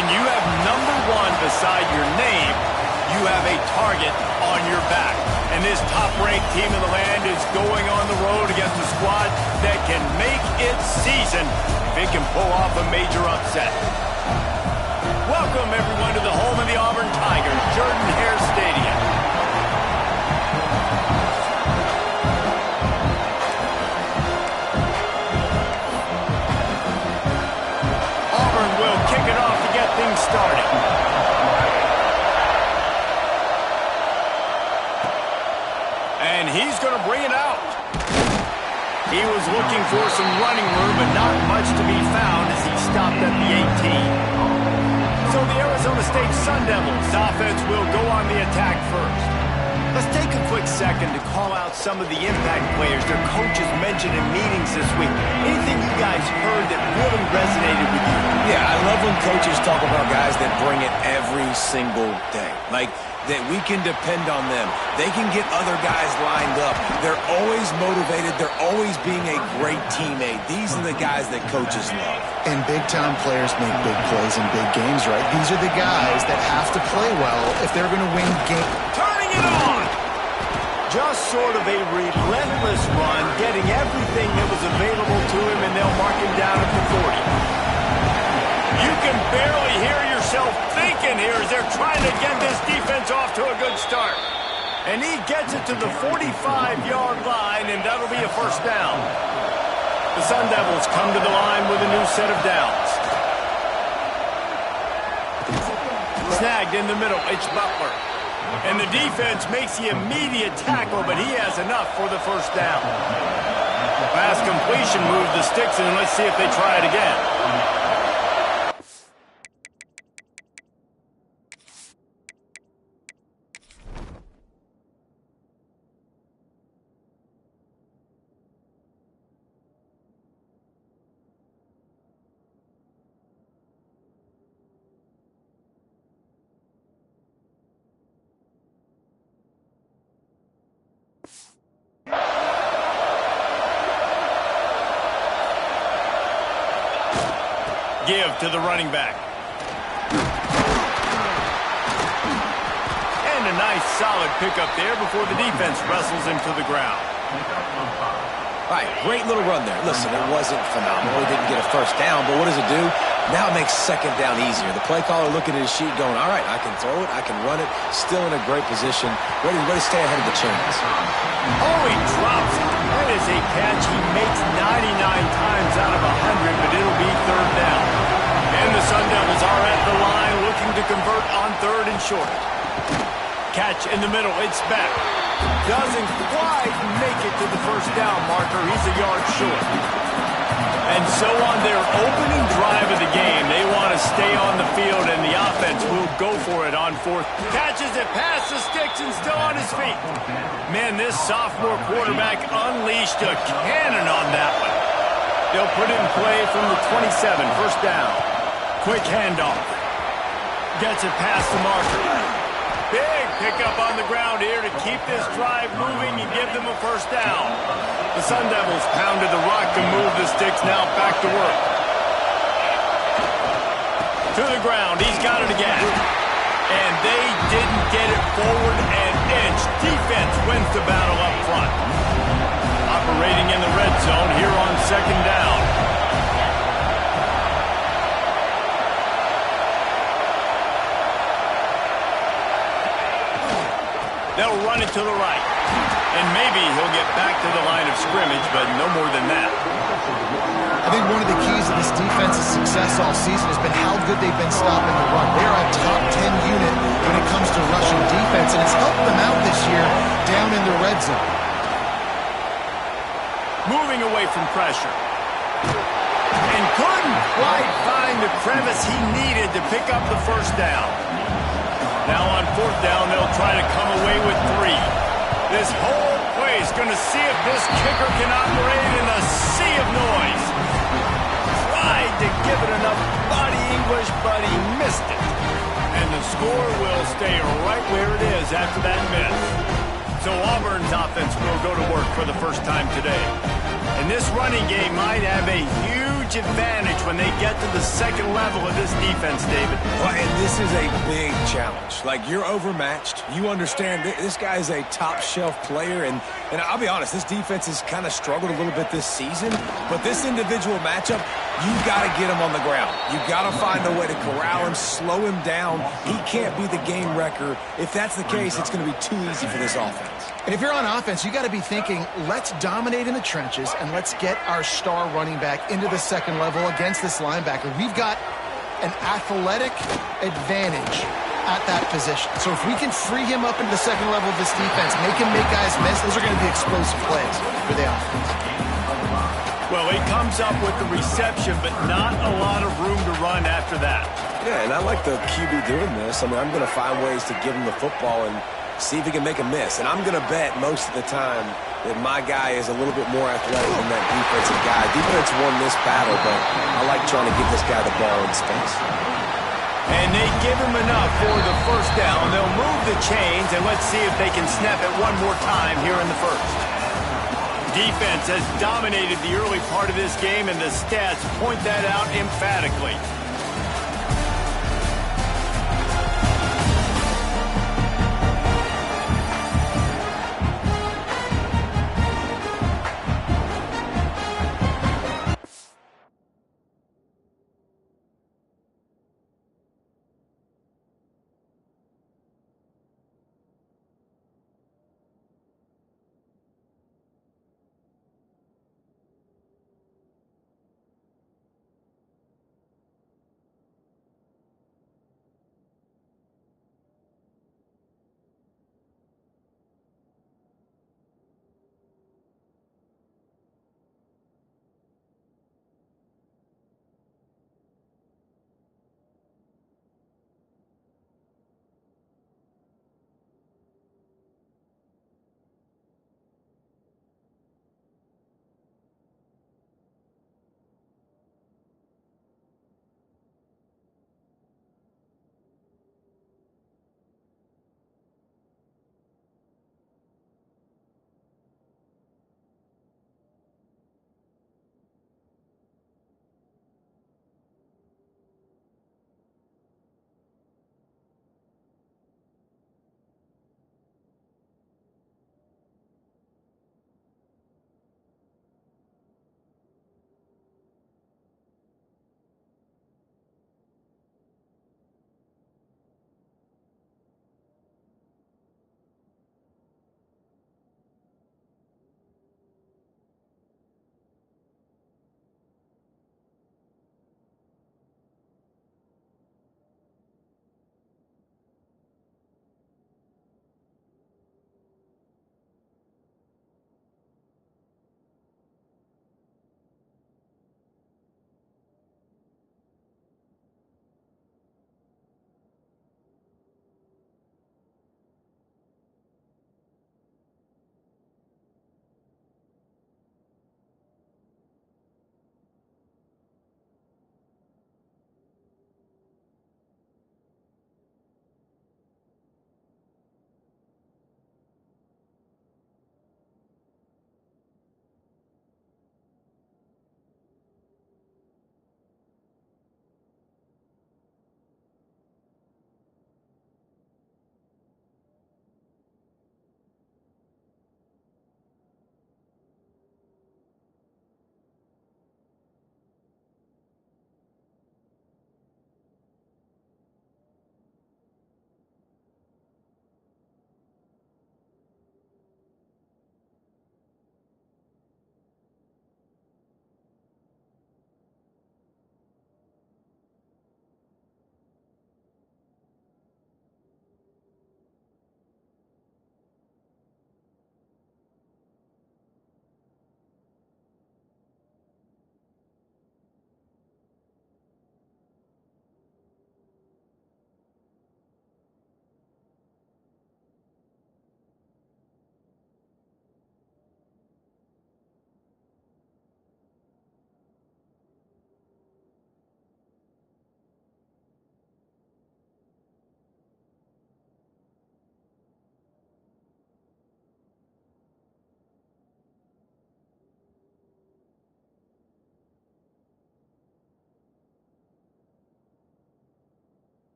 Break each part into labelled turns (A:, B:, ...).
A: When you have #1 beside your name, you have a target on your back. And this top-ranked team in the land is going on the road against a squad that can make its season if it can pull off a major upset. Welcome, everyone, to the home of the Auburn Tigers, Jordan-Hare Stadium. Auburn will kick it off to get things started. And he's going to bring it out. He was looking for some running room, but not much to be found as he stopped at the 18. So the Arizona State Sun Devils offense will go on the attack first. Let's take a quick second to call out some of the impact players their coaches mentioned in meetings this week. Anything you guys heard that really resonated with you?
B: Yeah, I love when coaches talk about guys that bring it every single day. Like, that we can depend on them. They can get other guys lined up. They're always motivated. They're always being a great teammate. These are the guys that coaches love.
C: And big-time players make big plays in big games, right? These are the guys that have to play well if they're going to win games.
A: Turning it on! Just sort of a relentless run, getting everything that was available to him, and they'll mark him down at the 40. You can barely hear yourself thinking here as they're trying to get this defense off to a good start. And he gets it to the 45-yard line, and that'll be a first down. The Sun Devils come to the line with a new set of downs. Snagged in the middle, it's Butler. And the defense makes the immediate tackle, but he has enough for the first down. Pass completion moves the sticks, and let's see if they try it again. Give to the running back. And a nice solid pickup there before the defense wrestles him to the ground.
B: All right, great little run there. Listen, it wasn't phenomenal. He didn't get a first down, but what does it do? Now it makes second down easier. The play caller looking at his sheet going, all right, I can throw it, I can run it, still in a great position, ready to stay ahead of the chains.
A: Oh, he drops it. That is a catch he makes 99 times out of 100, but it'll be third down. And the Sun Devils are at the line looking to convert on third and short. Catch in the middle, it's back. Doesn't quite make it to the first down marker. He's a yard short. And so on their opening drive of the game, they want to stay on the field, and the offense will go for it on fourth. Catches it past the sticks and still on his feet. Man, this sophomore quarterback unleashed a cannon on that one. They'll put it in play from the 27, first down. Quick handoff. Gets it past the marker. Big pickup on the ground here to keep this drive moving and give them a first down. The Sun Devils pounded the rock to move the sticks, now back to work. To the ground, he's got it again. And they didn't get it forward an inch. Defense wins the battle up front. Operating in the red zone here on second down. They'll run it to the right. And maybe he'll get back to the line of scrimmage, but no more than that.
C: I think one of the keys of this defense's success all season has been how good they've been stopping the run. They're a top 10 unit when it comes to rushing defense, and it's helped them out this year down in the red zone.
A: Moving away from pressure. And couldn't quite find the crevice he needed to pick up the first down. Now on fourth down, they'll try to come away with 3. This whole place going to see if this kicker can operate in a sea of noise. Tried to give it enough body English, but he missed it. And the score will stay right where it is after that miss. So Auburn's offense will go to work for the first time today. And this running game might have a huge huge advantage when they get to the second level of this defense, David.
B: Well, and this is a big challenge. Like, you're overmatched. You understand this guy is a top-shelf player, and I'll be honest, this defense has kind of struggled a little bit this season, but this individual matchup, you've got to get him on the ground. You've got to find a way to corral him, slow him down. He can't be the game wrecker. If that's the case, it's going to be too easy for this offense.
C: And if you're on offense, you got to be thinking, let's dominate in the trenches and let's get our star running back into the second level against this linebacker. We've got an athletic advantage at that position. So if we can free him up into the second level of this defense, make him make guys miss, those are going to be explosive plays for the offense.
A: Well, he comes up with the reception, but not a lot of room to run after that.
B: Yeah, and I like the QB doing this. I mean, I'm going to find ways to give him the football and see if he can make a miss. And I'm going to bet most of the time that my guy is a little bit more athletic than that defensive guy. Defense won this battle, but I like trying to give this guy the ball in space.
A: And they give him enough for the first down. They'll move the chains, and let's see if they can snap it one more time here in the first. Defense has dominated the early part of this game, and the stats point that out emphatically.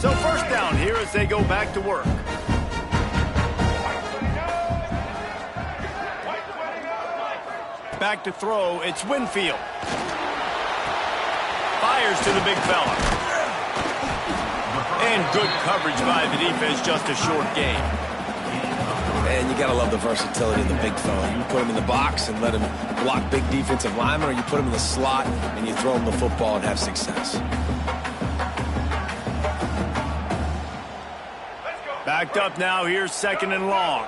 A: So first down here as they go back to work. Back to throw, it's Winfield. Fires to the big fella. And good coverage by the defense, just a short gain.
B: And you got to love the versatility of the big fella. You put him in the box and let him block big defensive linemen, or you put him in the slot and you throw him the football and have success.
A: Backed up now, here's 2nd and long.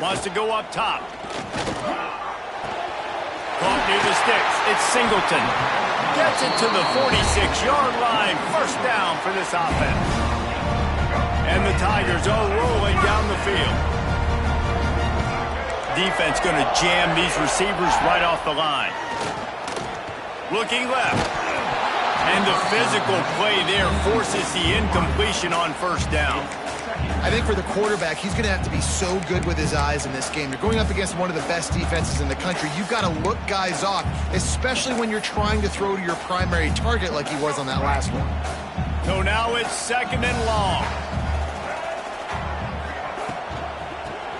A: Wants to go up top. Caught near the sticks. It's Singleton. Gets it to the 46-yard line. First down for this offense. And the Tigers are rolling down the field. Defense going to jam these receivers right off the line. Looking left. And the physical play there forces the incompletion on first down.
C: I think for the quarterback, he's going to have to be so good with his eyes in this game. You're going up against one of the best defenses in the country. You've got to look guys off, especially when you're trying to throw to your primary target like he was on that last one.
A: So now it's 2nd and long.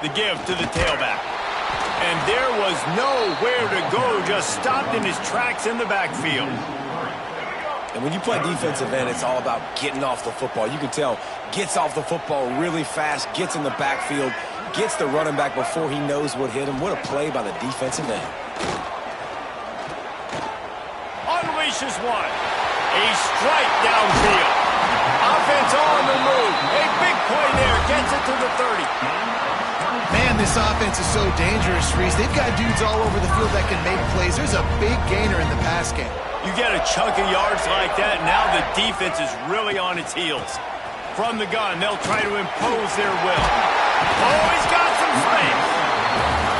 A: The give to the tailback. And there was nowhere to go, just stopped in his tracks in the backfield.
B: And when you play defensive end, it's all about getting off the football. You can tell, gets off the football really fast, gets in the backfield, gets the running back before he knows what hit him. What a play by the defensive end.
A: Unleashes one. A strike downfield. Offense on the move. A big play there. Gets it to the 30.
C: Man, this offense is so dangerous, Reese. They've got dudes all over the field that can make plays. There's a big gainer in the pass game.
A: You get a chunk of yards like that, now the defense is really on its heels. From the gun, they'll try to impose their will. Oh, he's got some space.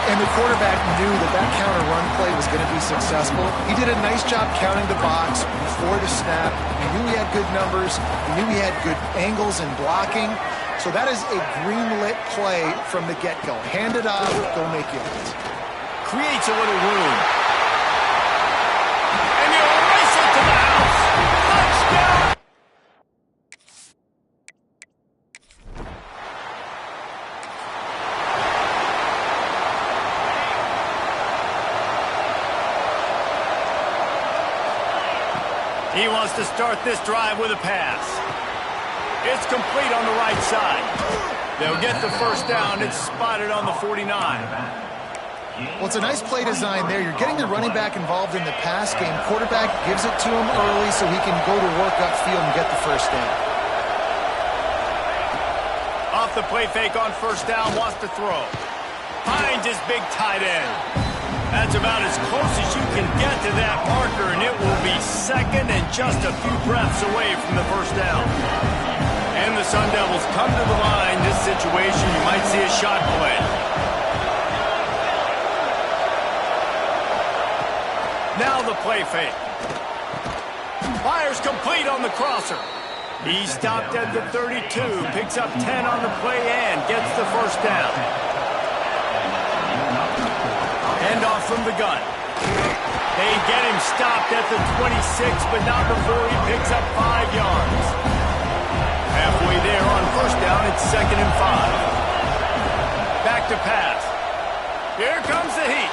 C: And the quarterback knew that that counter run play was going to be successful. He did a nice job counting the box before the snap. He knew he had good numbers. He knew he had good angles and blocking. So that is a green-lit play from the get-go. Hand it off, go make yards.
A: Creates a little room. And he'll race it to the house. Touchdown! He wants to start this drive with a pass. It's complete on the right side. They'll get the first down. It's spotted on the 49.
C: Well, it's a nice play design there. You're getting the running back involved in the pass game. Quarterback gives it to him early so he can go to work upfield and get the first down.
A: Off the play fake on first down, wants to throw. Finds his big tight end. That's about as close as you can get to that marker, and it will be second and just a few breaths away from the first down. And the Sun Devils come to the line. This situation, you might see a shot play. Now the play fake. Fires complete on the crosser. He stopped at the 32, picks up 10 on the play and gets the first down. Handoff from the gun. They get him stopped at the 26, but not before he picks up 5 yards. Halfway there on first down, it's 2nd and 5. Back to pass. Here comes the heat.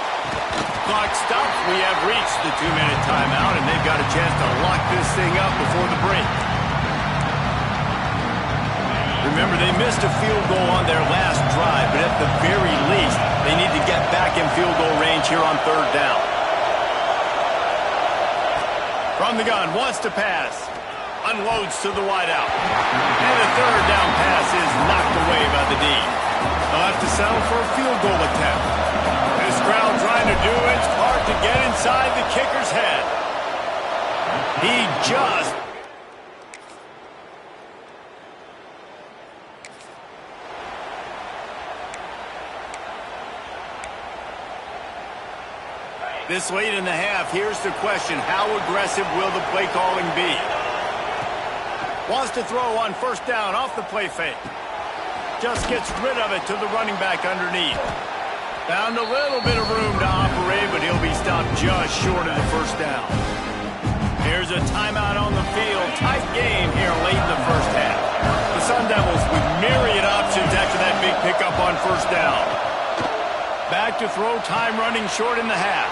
A: Clock stops. We have reached the 2-minute timeout, and they've got a chance to lock this thing up before the break. Remember, they missed a field goal on their last drive, but at the very least, they need to get back in field goal range here on third down. From the gun, wants to pass. Unloads to the wideout. And the third down pass is knocked away by the D. They'll have to settle for a field goal attempt. This crowd trying to do its part to get inside the kicker's head. He just... This late in the half, here's the question. How aggressive will the play calling be? Wants to throw on first down off the play fake. Just gets rid of it to the running back underneath. Found a little bit of room to operate, but he'll be stopped just short of the first down. Here's a timeout on the field. Tight game here late in the first half. The Sun Devils with myriad options after that big pickup on first down. Back to throw, time running short in the half.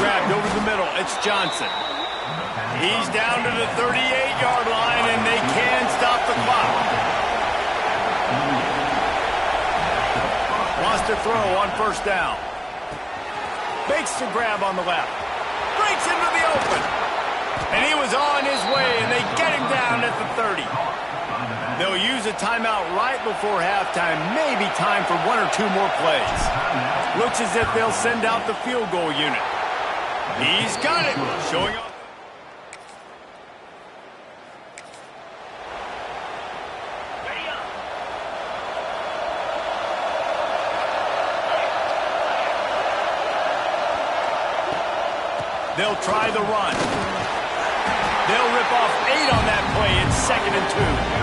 A: Grabbed over the middle. It's Johnson. He's down to the 38-yard line, and they can stop the clock. Wants to throw on first down. Makes the grab on the left. Breaks into the open. And he was on his way, and they get him down at the 30. They'll use a timeout right before halftime. Maybe time for one or two more plays. Looks as if they'll send out the field goal unit. He's got it. Showing off. They'll try the run. They'll rip off 8 on that play. It's 2nd and 2.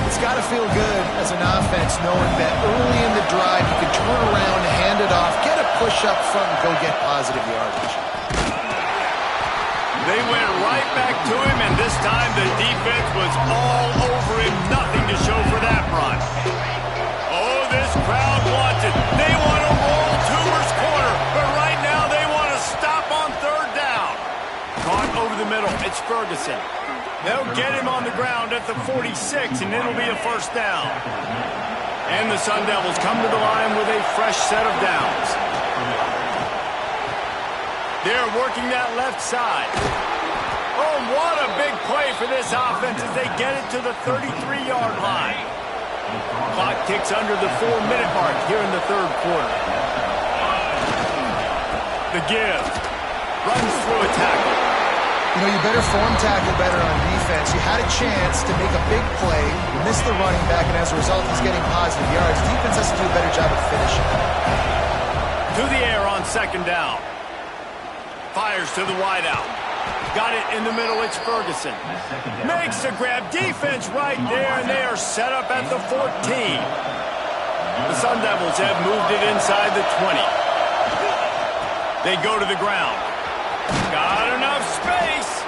C: It's got to feel good as an offense knowing that early in the drive you can turn around, hand it off, get a push up front, and go get positive yardage.
A: They went right back to him, and this time the defense was all over him. Nothing to show for that run. Oh, this crowd wants it. They want to roll Toomer's corner, but right now they want to stop on third down. Caught over the middle. It's Ferguson. They'll get him on the ground at the 46, and it'll be a first down. And the Sun Devils come to the line with a fresh set of downs. They're working that left side. Oh, what a big play for this offense as they get it to the 33-yard line. Clock ticks under the 4-minute mark here in the third quarter. The give. Runs through a tackle.
C: You know, you better form tackle better on defense. You had a chance to make a big play, you missed the running back, and as a result, he's getting positive yards. Defense has to do a better job of finishing.
A: To the air on second down. Fires to the wideout. Got it in the middle, it's Ferguson. Makes the grab, defense right there, and they are set up at the 14. The Sun Devils have moved it inside the 20. They go to the ground. Got enough space.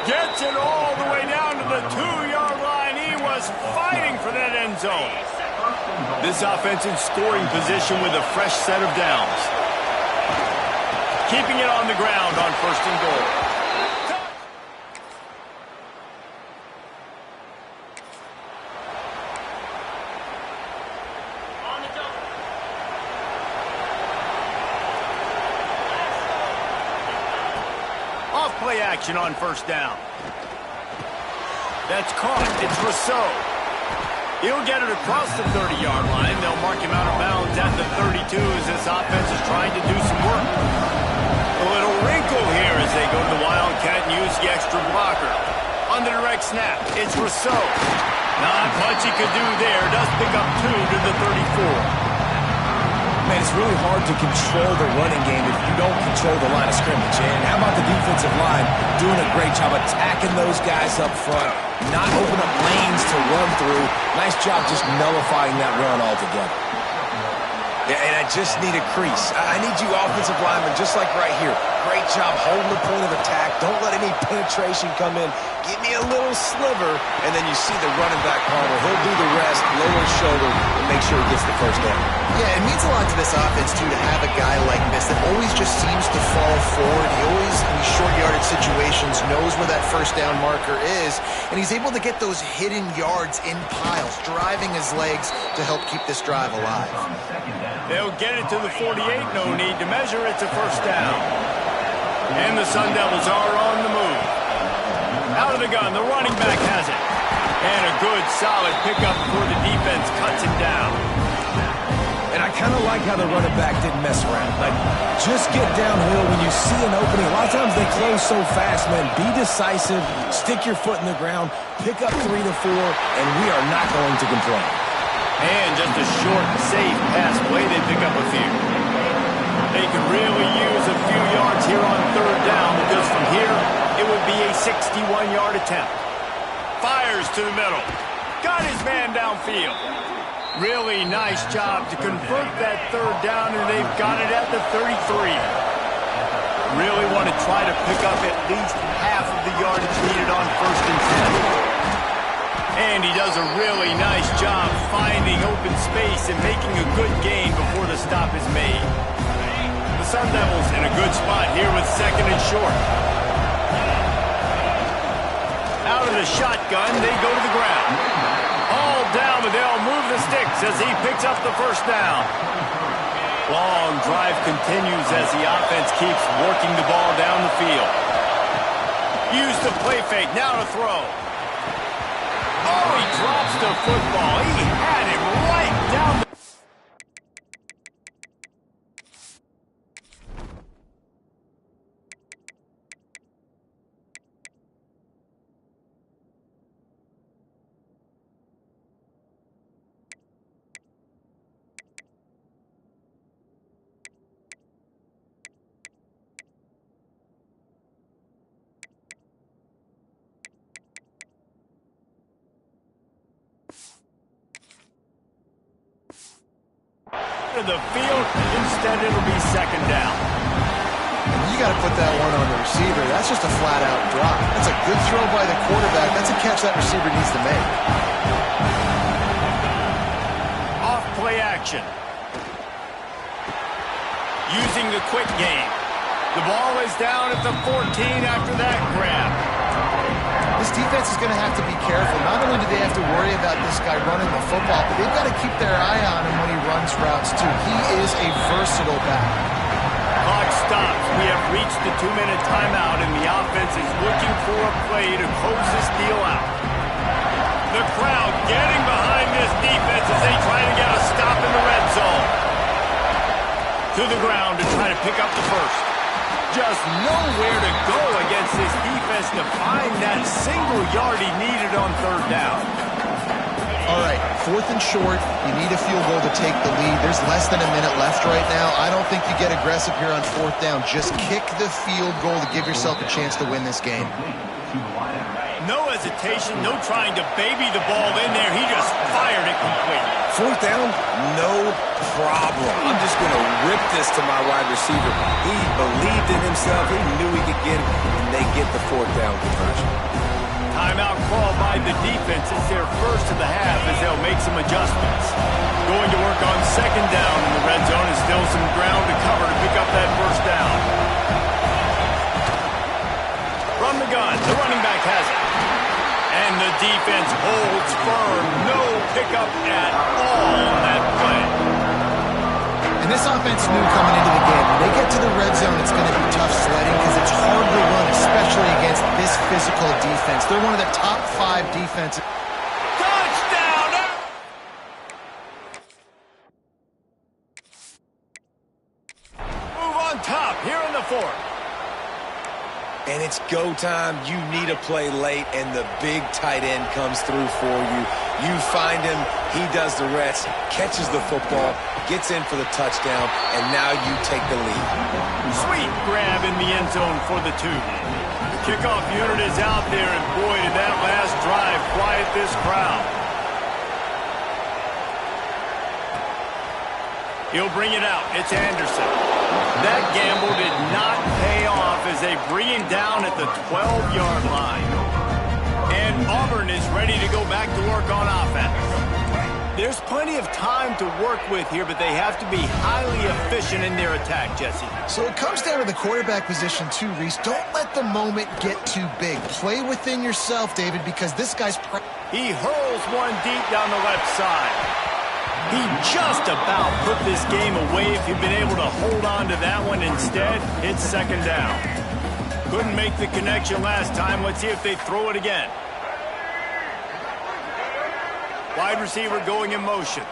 A: Gets it all the way down to the 2-yard line. He was fighting for that end zone. This offense in scoring position with a fresh set of downs. Keeping it on the ground on first and goal. Off-play action on first down. That's caught. It's Rousseau. He'll get it across the 30-yard line. They'll mark him out of bounds at the 32 as this offense is trying to do some work. A little wrinkle here as they go to the Wildcat and use the extra blocker. On the direct snap, it's Rousseau. Not much he could do there. Does pick up 2 to the 34.
B: Man, it's really hard to control the running game if you don't control the line of scrimmage. And how about the defensive line doing a great job attacking those guys up front, not open up lanes to run through. Nice job just nullifying that run altogether. Yeah, and I just need a crease. I need you offensive linemen just like right here. Great job holding the point of attack. Don't let any penetration come in. Give me a little sliver, and then you see the running back Palmer. He'll do the rest, lower his shoulder, and make sure he gets the first down.
C: Yeah, it means a lot to this offense, too, to have a guy like this that always just seems to fall forward. He always, in these short yardage situations, knows where that first down marker is, and he's able to get those hidden yards in piles, driving his legs to help keep this drive alive.
A: They'll get it to the 48, no need to measure. It's a first down. And the Sun Devils are on the move. Out of the gun, the running back has it. And a good, solid pickup before the defense cuts him down.
B: And I kind of like how the running back didn't mess around. Like, just get downhill when you see an opening. A lot of times they close so fast, man. Be decisive, stick your foot in the ground, pick up 3 to 4, and we are not going to complain.
A: And just a short, safe pass play, they pick up a few. They could really use a few yards here on third down because from here, it would be a 61-yard attempt. Fires to the middle. Got his man downfield. Really nice job to convert that third down, and they've got it at the 33. Really want to try to pick up at least half of the yardage needed on 1st and 10. And he does a really nice job finding open space and making a good gain before the stop is made. The Sun Devils in a good spot here with 2nd and short. Out of the shotgun, they go to the ground. All down, but they'll move the sticks as he picks up the 1st down. Long drive continues as the offense keeps working the ball down the field. Use the play fake, now to throw. Oh, he drops the football. He had him right down the... the field. Instead, it'll be 2nd down.
C: You got to put that one on the receiver. That's just a flat-out drop. That's a good throw by the quarterback. That's a catch that receiver needs to make.
A: Off play action. Using the quick game. The ball is down at the 14 after that grab.
C: This defense is going to have to be careful. Not only do they have to worry about this guy running the football, but they've got to keep their eye on him when he runs routes, too. He is a versatile back.
A: Clock stops. We have reached the 2-minute timeout, and the offense is looking for a play to close this deal out. The crowd getting behind this defense as they try to get a stop in the red zone. To the ground to try to pick up the 1st. Just nowhere to go against this defense to find that single yard he needed on 3rd down.
C: All right, 4th and short. You need a field goal to take the lead. There's less than a minute left right now. I don't think you get aggressive here on 4th down. Just kick the field goal to give yourself a chance to win this game.
A: No hesitation, no trying to baby the ball in there. He just fired it complete.
B: 4th down, no problem. I'm just going to rip this to my wide receiver. He believed in himself. He knew he could get it, and they get the 4th down conversion.
A: Timeout call by the defense. It's their first of the half as they'll make some adjustments. Going to work on 2nd down in the red zone. Is still some ground to cover to pick up that 1st down. From the gun, the running back has it. And the defense holds firm. No pickup at all on that play.
C: And this offense knew coming into the game, when they get to the red zone, it's going to be tough sledding because it's hard to run, especially against this physical defense. They're one of the top 5 defenses.
A: Touchdown! Move on top here in the 4th.
B: And it's go time. You need a play late, and the big tight end comes through for you. You find him, he does the rest, catches the football, gets in for the touchdown, and now you take the lead.
A: Sweet grab in the end zone for the 2. The kickoff unit is out there, and boy, did that last drive quiet this crowd. He'll bring it out. It's Anderson. That gamble did not pay off as they bring him down at the 12-yard line. And Auburn is ready to go back to work on offense. There's plenty of time to work with here, but they have to be highly efficient in their attack, Jesse.
C: So it comes down to the quarterback position too, Reese. Don't let the moment get too big. Play within yourself, David, because this guy's...
A: He hurls one deep down the left side. He just about put this game away if he'd been able to hold on to that one. Instead, it's 2nd down. Couldn't make the connection last time. Let's see if they throw it again. Wide receiver going in motion.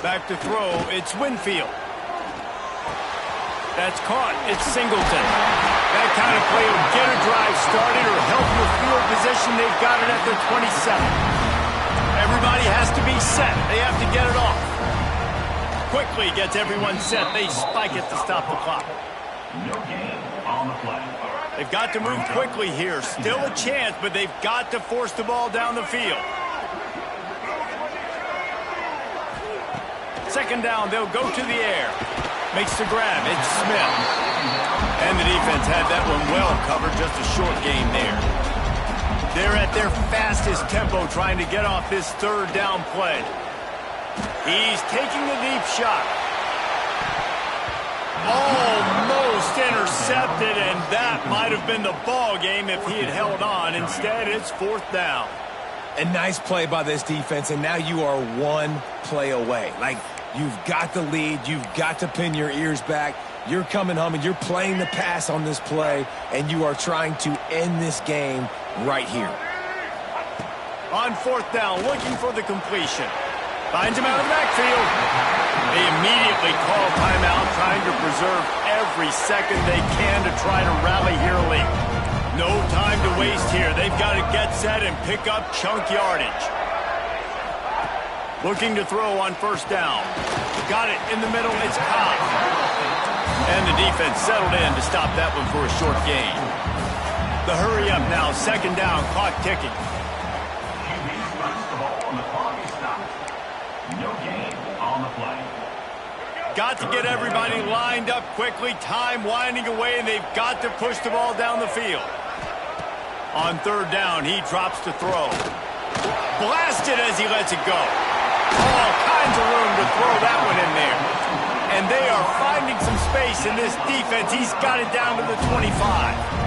A: Back to throw. It's Winfield. That's caught. It's Singleton. That kind of play will get a drive started or help your field position. They've got it at their 27. Everybody has to be set. They have to get it off. quickly gets everyone set. They spike it to stop the clock.
D: No gain on the play.
A: They've got to move quickly here. Still a chance, but they've got to force the ball down the field. Second down, they'll go to the air. Makes the grab. It's Smith. And the defense had that one well covered. Just a short game there. They're at their fastest tempo trying to get off this third down play. He's taking a deep shot. Almost intercepted, and that might have been the ball game if he had held on. Instead, it's fourth down.
B: A nice play by this defense, and now you are one play away. Like, you've got the lead. You've got to pin your ears back. You're coming home, and you're playing the pass on this play, and you are trying to end this game right here.
A: On fourth down, looking for the completion. Finds him out of the backfield. They immediately call timeout, trying to preserve every second they can to try to rally here late. No time to waste here. They've got to get set and pick up chunk yardage. Looking to throw on first down. Got it in the middle. It's Cobb. And the defense settled in to stop that one for a short gain. The hurry up now. Second down. Clock ticking.
D: No gain on the play.
A: Got to get everybody lined up quickly. Time winding away, and they've got to push the ball down the field. On third down, he drops to throw. Blasted as he lets it go. All kinds of room to throw that one in there. And they are finding some space in this defense. He's got it down to the 25.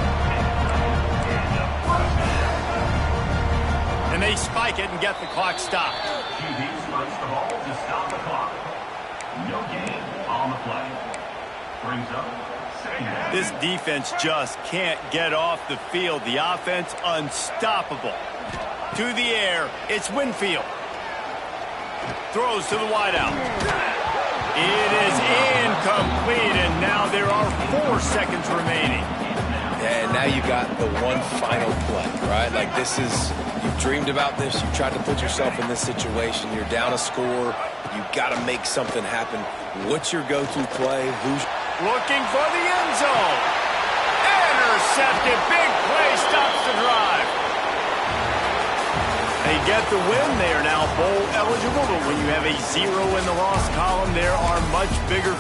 A: And they spike it and get the clock stopped.
D: QB starts the ball to stop the clock. No gain on the play. Brings up second down.
A: This defense just can't get off the field. The offense unstoppable. To the air, it's Winfield. Throws to the wideout. It is incomplete, and now there are 4 seconds remaining.
B: And now you got the one final play, right? Like, this is, you've dreamed about this. You tried to put yourself in this situation. You're down a score. You've got to make something happen. What's your go-to play? Who's
A: looking for the end zone? Intercepted. Big play stops the drive. They get the win. They are now bowl eligible, but when you have a 0 in the loss column, there are much bigger